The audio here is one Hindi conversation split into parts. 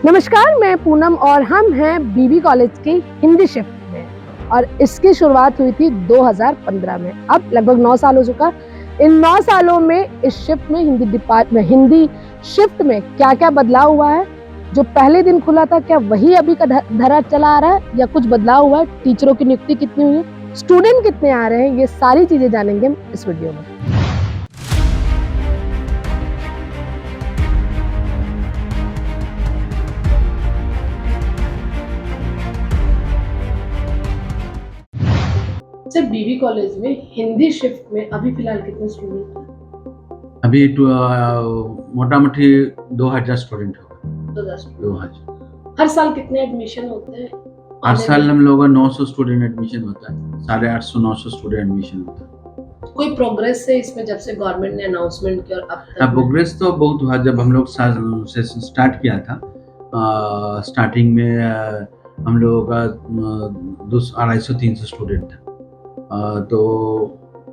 नमस्कार, मैं पूनम और हम हैं बीबी कॉलेज की हिंदी शिफ्ट में और इसकी शुरुआत हुई थी 2015 में। अब लगभग 9 साल हो चुका। इन 9 सालों में इस शिफ्ट में हिंदी शिफ्ट में क्या-क्या बदलाव हुआ है? जो पहले दिन खुला था क्या वही अभी का धरा चला आ रहा है या कुछ बदलाव हुआ है? टीचरों की नियुक्ति कितनी हुई है? स्टूडेंट कितने आ रहे हैं? ये सारी चीजें जानेंगे हम इस वीडियो में। सर, बीबी कॉलेज में हिंदी शिफ्ट में अभी फिलहाल कितने स्टूडेंट हैं? अभी मोटामोटी 2000 स्टूडेंट होगा। 2000। हर साल कितने एडमिशन होते हैं? हर साल हम लोगों का 900 स्टूडेंट एडमिशन होता है। 850-900 स्टूडेंट एडमिशन होता है। कोई प्रोग्रेस है इसमें जब से गवर्नमेंट ने अनाउंसमेंट किया और अब तक? प्रोग्रेस तो बहुत हुआ। जब हम लोग सेशन स्टार्ट किया था, स्टार्टिंग में हम लोगों का 250-300 स्टूडेंट था। तो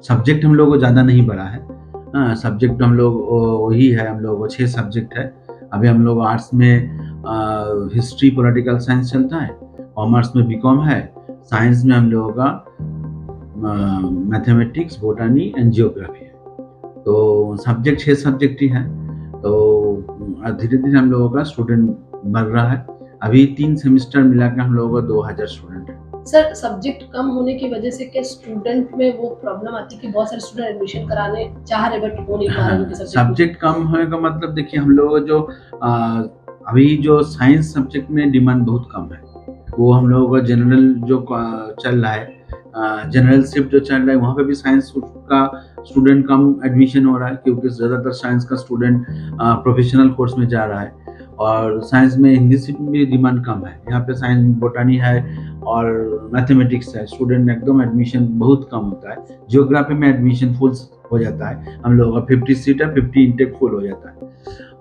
सब्जेक्ट हम लोगों को ज़्यादा नहीं बढ़ा है। सब्जेक्ट हम लोग वही है, हम लोग को 6 सब्जेक्ट है। अभी हम लोग आर्ट्स में हिस्ट्री पॉलिटिकल साइंस चलता है, कॉमर्स में बीकॉम है, साइंस में हम लोगों का मैथमेटिक्स, बॉटनी एंड जियोग्राफी है। तो सब्जेक्ट 6 सब्जेक्ट ही है। तो धीरे धीरे हम लोगों का स्टूडेंट बढ़ रहा है। अभी 3 सेमेस्टर मिलाकर हम लोगों का 2000 स्टूडेंट है। सर, सब्जेक्ट कम होने की वजह से क्या स्टूडेंट में वो प्रॉब्लम आती है कि बहुत सारे स्टूडेंट एडमिशन कराने चाह रहे बट हो नहीं पा रहे? सब्जेक्ट कम होने का मतलब देखिए, हम लोग जो अभी जो साइंस सब्जेक्ट में डिमांड बहुत कम है, वो हम लोगों का जनरल जो चल रहा है, जनरल शिफ्ट जो चल रहा है, वहाँ पे भी साइंस का स्टूडेंट कम एडमिशन हो रहा है क्योंकि ज़्यादातर साइंस का स्टूडेंट प्रोफेशनल कोर्स में जा रहा है। और साइंस में हिंदी शिफ्ट में डिमांड कम है। यहाँ पे साइंस में बॉटनी है और मैथमेटिक्स है, स्टूडेंट एकदम एडमिशन बहुत कम होता है। जियोग्राफी में एडमिशन फुल हो जाता है। हम लोगों का 50 सीट है, 50 इंटेक फुल हो जाता है।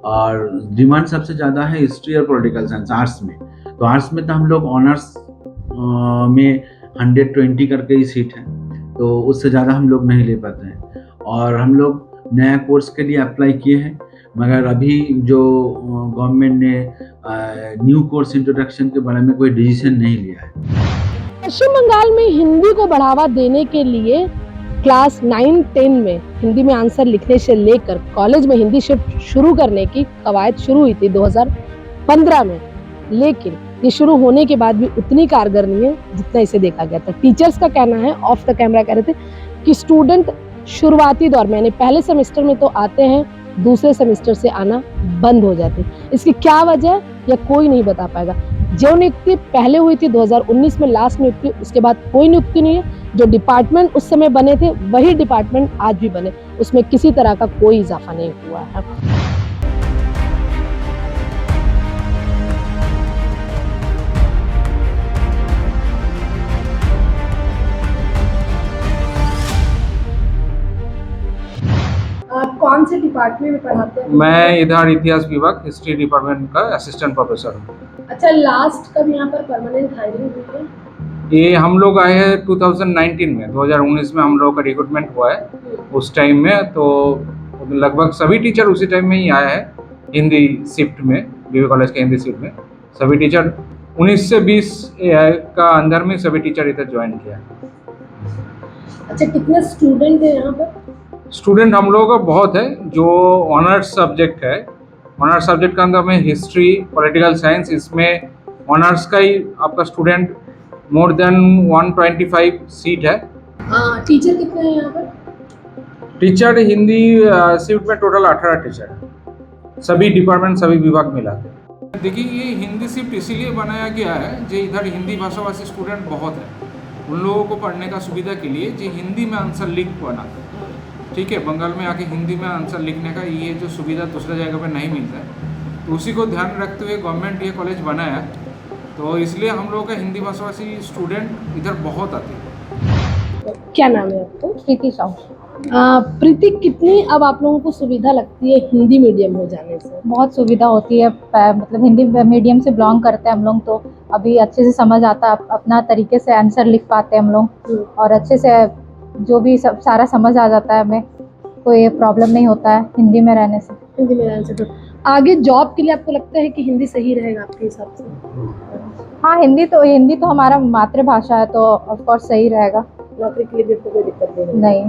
और डिमांड सबसे ज़्यादा है हिस्ट्री और पॉलिटिकल साइंस, आर्ट्स में। तो आर्ट्स में तो हम लोग ऑनर्स में 120 करके ही सीट है, तो उससे ज़्यादा हम लोग नहीं ले पाते हैं। और हम लोग नया कोर्स के लिए अप्लाई किए हैं, मगर अभी जो गवर्नमेंट ने न्यू कोर्स इंट्रोडक्शन के बारे में कोई डिसीजन नहीं लिया है। पश्चिम बंगाल में हिंदी को बढ़ावा देने के लिए क्लास 9-10 में हिंदी में आंसर लिखने से लेकर कॉलेज में हिंदी शिफ्ट शुरू करने की कवायद शुरू हुई थी 2015 में, लेकिन ये शुरू होने के बाद भी उतनी कारगर नहीं है जितना इसे देखा गया था। टीचर्स का कहना है, ऑफ द कैमरा कह रहे थे कि स्टूडेंट शुरुआती दौर में यानी पहले सेमेस्टर में तो आते हैं, दूसरे सेमेस्टर से आना बंद हो जाते हैं। इसकी क्या वजह या कोई नहीं बता पाएगा। जो नियुक्ति पहले हुई थी 2019 में, लास्ट नियुक्ति, उसके बाद कोई नियुक्ति नहीं है। जो डिपार्टमेंट उस समय बने थे वही डिपार्टमेंट आज भी बने, उसमें किसी तरह का कोई इजाफा नहीं हुआ है। आप कौन से डिपार्टमेंट में पढ़ाते हैं? मैं इधर इतिहास विभाग हिस्ट्री डिपार्टमेंट का असिस्टेंट प्रोफेसर हूँ। अच्छा, लास्ट कब यहाँ पर परमानेंट हायरिंग हुई है? ये हम लोग आए हैं 2019 में, 2019 में हम लोग का रिक्रूटमेंट हुआ है। उस टाइम में तो लगभग सभी टीचर उसी टाइम में ही आया है हिंदी शिफ्ट में, बीबी कॉलेज के हिंदी शिफ्ट में। सभी टीचर 19 से 20 का अंदर में सभी टीचर इधर ज्वाइन किया। अच्छा, कितने स्टूडेंट है यहाँ पर? स्टूडेंट हम लोगों का बहुत है। जो ऑनर्स सब्जेक्ट है, ऑनर्स सब्जेक्ट का अंदर में हिस्ट्री पॉलिटिकल साइंस, इसमें ऑनर्स का ही आपका स्टूडेंट मोर देन 125 सीट है। टीचर कितने हैं यहाँ पर? टीचर हिंदी शिफ्ट में टोटल 18 टीचर है, सभी डिपार्टमेंट सभी विभाग मिला के। देखिए, ये हिंदी शिफ्ट इसीलिए बनाया गया है जो इधर हिंदी भाषाभाषी स्टूडेंट बहुत है, उन लोगों को पढ़ने का सुविधा के लिए जो हिंदी में आंसर लिख पाना। ठीक है, बंगाल में आके हिंदी में आंसर लिखने का ये जो सुविधा दूसरे जगह पे नहीं मिलता है, तो उसी को ध्यान रखते हुए गवर्नमेंट ये कॉलेज बनाया। तो इसलिए हम लोगों का हिंदी भाषाभाषी स्टूडेंट इधर बहुत आते हैं। क्या नाम है आपको? प्रीति साहू। प्रीति, कितनी अब आप लोगों को सुविधा लगती है हिंदी मीडियम हो जाने से? बहुत सुविधा होती है, मतलब हिंदी मीडियम से बिलोंग करते हैं हम लोग, तो अभी अच्छे से समझ आता है, अपना तरीके से आंसर लिख पाते हैं हम लोग और अच्छे से जो भी सारा समझ आ जाता है, हमें कोई प्रॉब्लम नहीं होता है हिंदी में रहने से। हिंदी में रहने से तो आगे जॉब के लिए आपको लगता है कि हिंदी सही रहेगा आपके हिसाब से? हाँ, हिंदी तो हमारा मातृभाषा है, तो ऑफ कोर्स सही रहेगा। नौकरी के लिए भी आपको कोई दिक्कत नहीं? नहीं।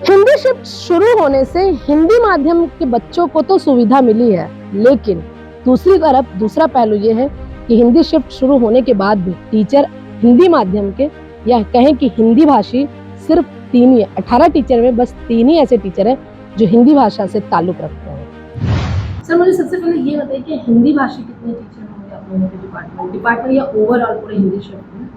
हिंदी शिफ्ट शुरू होने से हिंदी माध्यम के बच्चों को तो सुविधा मिली है, लेकिन दूसरी तरफ दूसरा पहलू ये है कि हिंदी शिफ्ट शुरू होने के बाद भी टीचर हिंदी माध्यम के या कहें कि हिंदी भाषी सिर्फ 3 ही है। 18 टीचर में बस 3 ही ऐसे टीचर हैं जो हिंदी भाषा से ताल्लुक रखते हैं। सर मुझे सबसे पहले ये बताइए कि हिंदी भाषी कितने टीचर होंगे आप लोगों के डिपार्टमेंट या ओवरऑल पूरे हिंदी शिफ्ट में?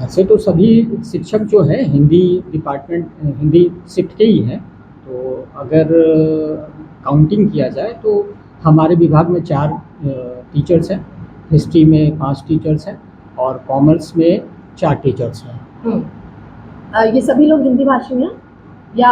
ऐसे तो सभी शिक्षक जो है हिंदी डिपार्टमेंट हिंदी शिफ्ट के ही हैं। तो अगर काउंटिंग किया जाए तो हमारे विभाग में 4 टीचर्स हैं, हिस्ट्री में 5 टीचर्स हैं और कॉमर्स में 4 टीचर्स हैं। ये सभी लोग हिंदी भाषी हैं या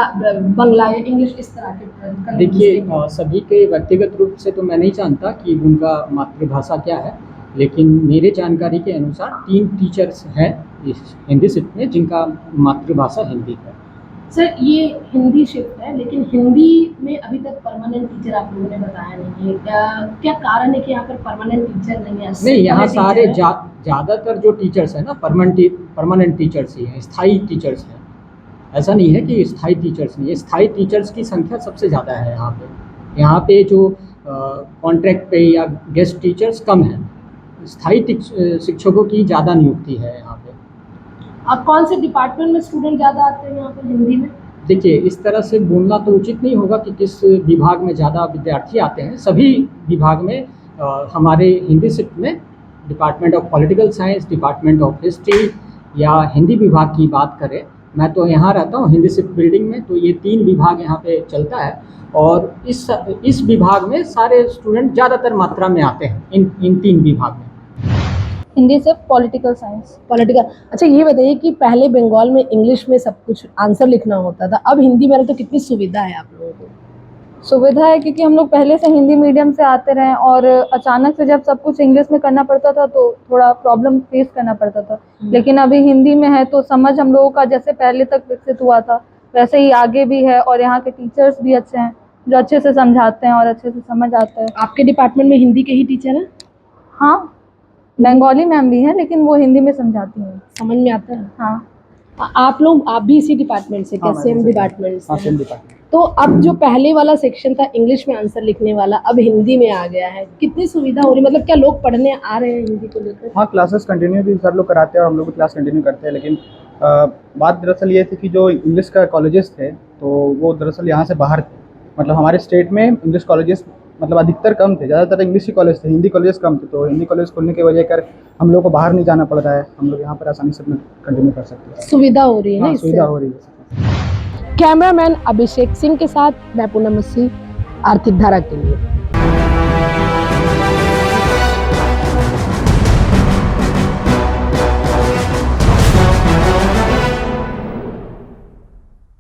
बांग्ला या इंग्लिश इस तरह के? देखिए, सभी के व्यक्तिगत रूप से तो मैं नहीं जानता कि उनका मातृभाषा क्या है, लेकिन मेरे जानकारी के अनुसार 3 टीचर्स हैं इस हिंदी शिफ्ट में जिनका मातृभाषा हिंदी है। सर ये हिंदी शिफ्ट है, लेकिन हिंदी में अभी तक परमानेंट टीचर आप लोगों ने बताया नहीं है। क्या कारण है कि यहाँ पर परमानेंट टीचर नहीं है? नहीं, यहाँ सारे ज़्यादातर जो टीचर्स हैं ना परमानेंट टीचर्स ही हैं, स्थायी टीचर्स हैं। ऐसा नहीं है कि स्थायी टीचर्स नहीं है, स्थायी टीचर्स की संख्या सबसे ज़्यादा है यहाँ पे। यहाँ पे जो कॉन्ट्रैक्ट पे या गेस्ट टीचर्स कम हैं, स्थायी शिक्षकों की ज़्यादा नियुक्ति है यहाँ पे। अब कौन से डिपार्टमेंट में स्टूडेंट ज़्यादा आते हैं यहाँ पर हिंदी में? देखिए, इस तरह से बोलना तो उचित नहीं होगा कि किस विभाग में ज़्यादा विद्यार्थी आते हैं। सभी विभाग में हमारे हिंदी शिफ्ट में department of political science, department of history या हिंदी विभाग की बात करें, मैं तो यहाँ रहता हूँ हिंदी शिफ्ट बिल्डिंग में, तो ये 3 विभाग यहाँ पे चलता है और इस विभाग में सारे स्टूडेंट ज़्यादातर मात्रा में आते हैं इन 3 विभाग में। हिंदी सिर्फ पॉलिटिकल साइंस। पॉलिटिकल। अच्छा ये बताइए कि पहले बंगाल में इंग्लिश में सब कुछ आंसर लिखना होता था, अब हिंदी में तो कितनी सुविधा है आप लोगों को? सुविधा है क्योंकि हम लोग पहले से हिंदी मीडियम से आते रहे और अचानक से जब सब कुछ इंग्लिश में करना पड़ता था तो थोड़ा प्रॉब्लम फेस करना पड़ता था। लेकिन अभी हिंदी में है तो समझ हम लोगों का जैसे पहले तक विकसित हुआ था वैसे ही आगे भी है और यहाँ के टीचर्स भी अच्छे हैं जो अच्छे से समझाते हैं और अच्छे से समझ आता है। आपके डिपार्टमेंट में हिंदी के ही टीचर हैं? हाँ, बंगाली मैम भी हैं लेकिन वो हिंदी में समझाती हैं। समझ में आता है? हाँ। आप भी इसी डिपार्टमेंट से? क्या सेम डिपार्टमेंट से? Same department. तो अब जो पहले वाला सेक्शन था इंग्लिश में आंसर लिखने वाला, अब हिंदी में आ गया है, कितनी सुविधा हो रही? मतलब क्या लोग पढ़ने आ रहे हैं हिंदी को लेकर? हाँ, क्लासेस कंटिन्यू भी सर लोग कराते हैं और हम लोग भी क्लास कंटिन्यू करते हैं, लेकिन बात दरअसल ये थी कि जो इंग्लिश का कॉलेजेस थे तो वो दरअसल यहाँ से बाहर थे। मतलब हमारे स्टेट में इंग्लिश कॉलेजेस मतलब अधिकतर कम थे, ज़्यादातर इंग्लिश ही कॉलेज थे, हिंदी कॉलेज कम थे। तो हिंदी कॉलेज खोलने की वजह कर हम लोग को बाहर नहीं जाना पड़ रहा है, हम लोग यहाँ पर आसानी से कंटिन्यू कर सकते हैं। सुविधा हो रही है ना? हाँ, इससे सुविधा हो रही है। कैमरामैन अभिषेक सिंह के साथ मैं पूनम मसी, आर्थिक धारा के लिए।